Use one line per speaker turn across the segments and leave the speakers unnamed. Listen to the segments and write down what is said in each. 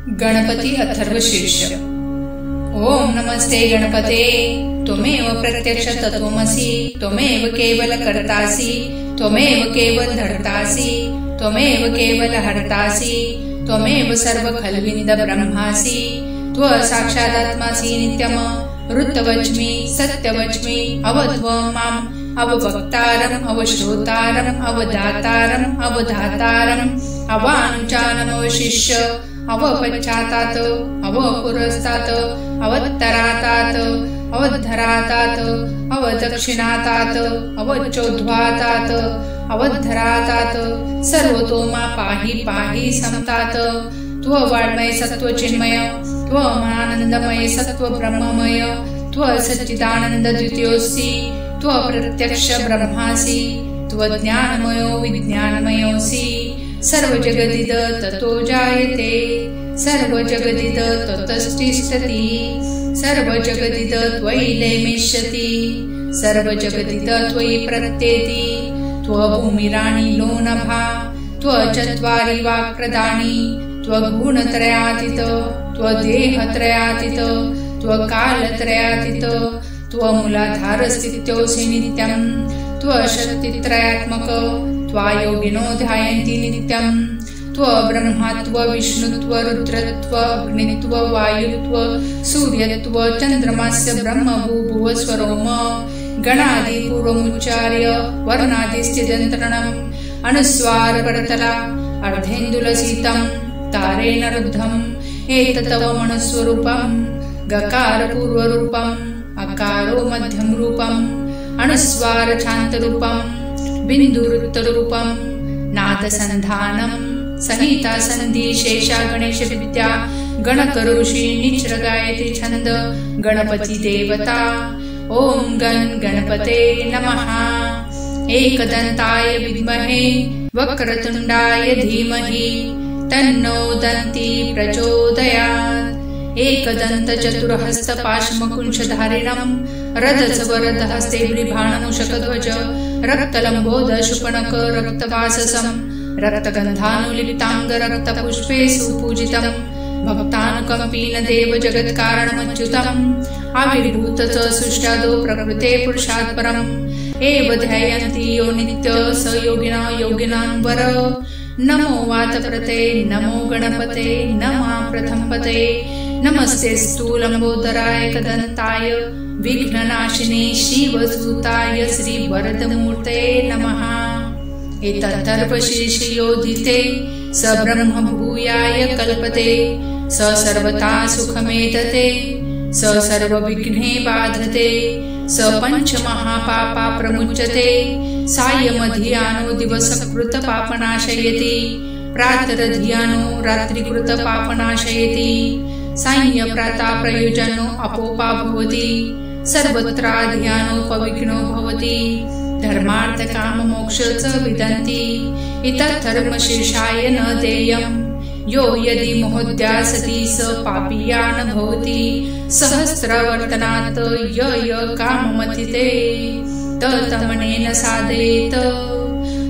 गणपती अथर्वशीर्ष। ओम नमस्ते गणपते, त्वमेव प्रत्यक्ष तत्त्वमसि, त्वमेव केवल कर्तासि, त्वमेव केवल धर्तासि, त्वमेव केवल हर्तासि, त्वमेव सर्व खल्विनिद ब्रह्मासि, त्व साक्षादात्मासि नित्यम ऋतवच्मि सत्यवच्मि अवध्वं माम् अववक्तारम् अवश्रोतारम् अवदातारम् अवधातारम् अवानुचानम् अवशिष्य अवपश्चातात् अवपुरस्तात् अवत्तरातात् अवद्धरातात् अवदक्षिणातात् अवचोद्ध्वातात् अवद्धरातात् सर्वतो मा पाहि पाहि समतात्। त्ववाङ्मय सत्त्वचिन्मय त्वमानन्दमय सत्त्व ब्रह्ममय त्वसच्चिदानन्द द्वितीयोऽसि, त्वप्रत्यक्ष ब्रह्मासि, त्वज्ञानमयो विज्ञानमयोऽसि। सर्वजगदिद ततो जायते, सर्वजगदिद ततस्तिष्ठति, सर्वजगदिद त्वयि लयमेष्यति, सर्वजगदिद त्वयि प्रत्येति। त्वभूमिराणि लोनभा, त्वचत्वारि वाक्प्रदानि, त्वगुणत्रयातीत, त्वदेहत्रयातीत, त्वकालत्रयातीत, त्वमूलाधारस्थित्योऽसि नित्यम्, त्वशक्तित्रयात्मक, त्वायोगिनो ध्यायन्ति नित्यम्। त्वब्रह्मत्व विष्णुत्व रुद्रत्व अग्नित्व वायुत्व सूर्यत्व चन्द्रमस्य ब्रह्म भूभुवस्वरोम गणादि पूर्वमुच्चार्य वर्णादिस्त्यजन्तरणम् अनुस्वार करतला अर्धेन्दुलसितम् तारेण रुद्धम् एततव मनस्वरूपम्। गकार पूर्वरूपम्, अकारो मध्यम रूपम्, अनुस्वार शान्तरूपम्, बिन्दुरुत्तररूपम्, नादसन्धानम्, संहिता सन्धि शेषा गणेश विद्या गणकरुषि निच्र गायति छन्द गणपति देवता। ओम गणपते नमः। एकदन्ताय विद्महे वक्रतुण्डाय धीमहि तन्नो दन्ती प्रचोदयात्। एकदन्त चतुर्हस्त पाशमकुंशधारिणम् रथसवरदहस्ते बिभ्राणमूषकध्वज रक्तलम्बोद शुकनक रक्तवाससम् रक्तगन्धानुलिप्ताङ्ग रक्तपुष्पे सुपूजितम् भक्तानुकम्पीन देव जगत्कारणमच्युतम् आविर्भूत च सुष्ठादो प्रकृते पुरुषात् परम् एव ध्यायन्ति यो नित्य स योगिना योगिनां वर। नमो वातप्रते नमो गणपते नमः प्रथमपते नमस्तेस्तु लंबोदराय एकदन्ताय विघ्ननाशिने शिवसुताय श्रीवरदमूर्ते नमः। एतदर्थशीर्षयोधिते स ब्रह्म भूयाय कल्पते, स सर्वथा सुखमेतते, स सर्वविघ्ने बाधते, स पञ्चमहापापा प्रमुच्यते। सायमधियानो दिवसकृत पापनाशयति, प्रातरधियानो रात्रिकृत पापनाशयति, सायं-प्रातः प्रयोजनो अपोपा भवति, सर्वत्राधियानो पविघ्नो भवति। धर्मार्थ काम मोक्ष च विदन्ति, इतद्धर्मशेषाय न देयम्। यो यदि महोद्यासति स पापीया न भवति, सहस्रवर्तनात् य काममतीते तमनेन साधयेत।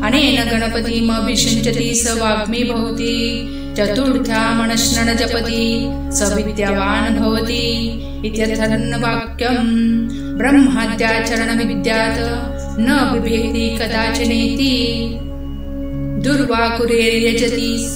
अनेन गणपतिमभिषिञ्चति स वाग्मी भवति, चतुर्थ्यामनश्नन जपति स विद्यावान् भवति इत्यर्थवाक्यम्। ब्रह्माद्याचरण विद्यात् न बिभेति कदाचनेति, दुर्वाकुरेर्यजति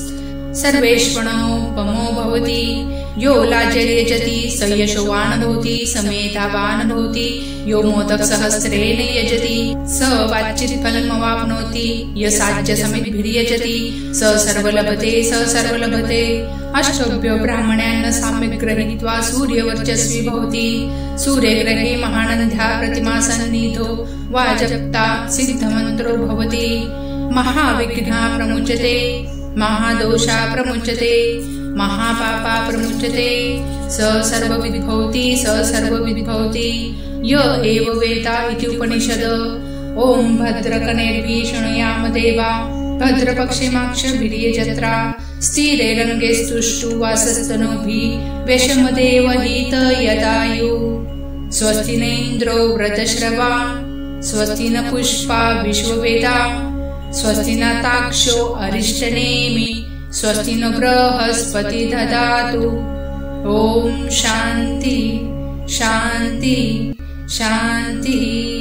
सर्वेष्वणोपमो भवति। यो लाजर्यजति स यशोवान् भवति, स मेधावान् भवति। यो मोदकसहस्रेण यजति स वाच्यफलमवाप्नोति, य साज्यसमिद्भिर्यजति स सर्वलभते स सर्वलभते। अष्टभ्यो ब्राह्मणान् सम्यक् गृहीत्वा सूर्यवर्चस्वी भवति। सूर्यग्रहे महानन्द्या प्रतिमा सन्निधो वाजप्ता सिद्धमन्त्रो भवति। महाविघ्ना प्रमुच्यते, महादोषा प्रमुच्यते, महापापा प्रमुच्यते। स सर्वविद् भवति स सर्वविद् भवति य एव वेद इति उपनिषद। ओम भद्रकर्णेभिः शृणुयाम देवा, भद्रपक्षिमाक्षभिर्यजत्रा, स्थिरैरङ्गैस्तुष्टुवासस्तनूभिः व्यशमदेवहित यदायु। स्वस्ति न इन्द्रो वृतश्रवा, स्वस्ति न पुष्पा विश्ववेदा, स्वस्ति न ताक्षो अरिष्टनेमि, स्वस्ति नो बृहस्पति ददातु। ओम शांति शांति शांति।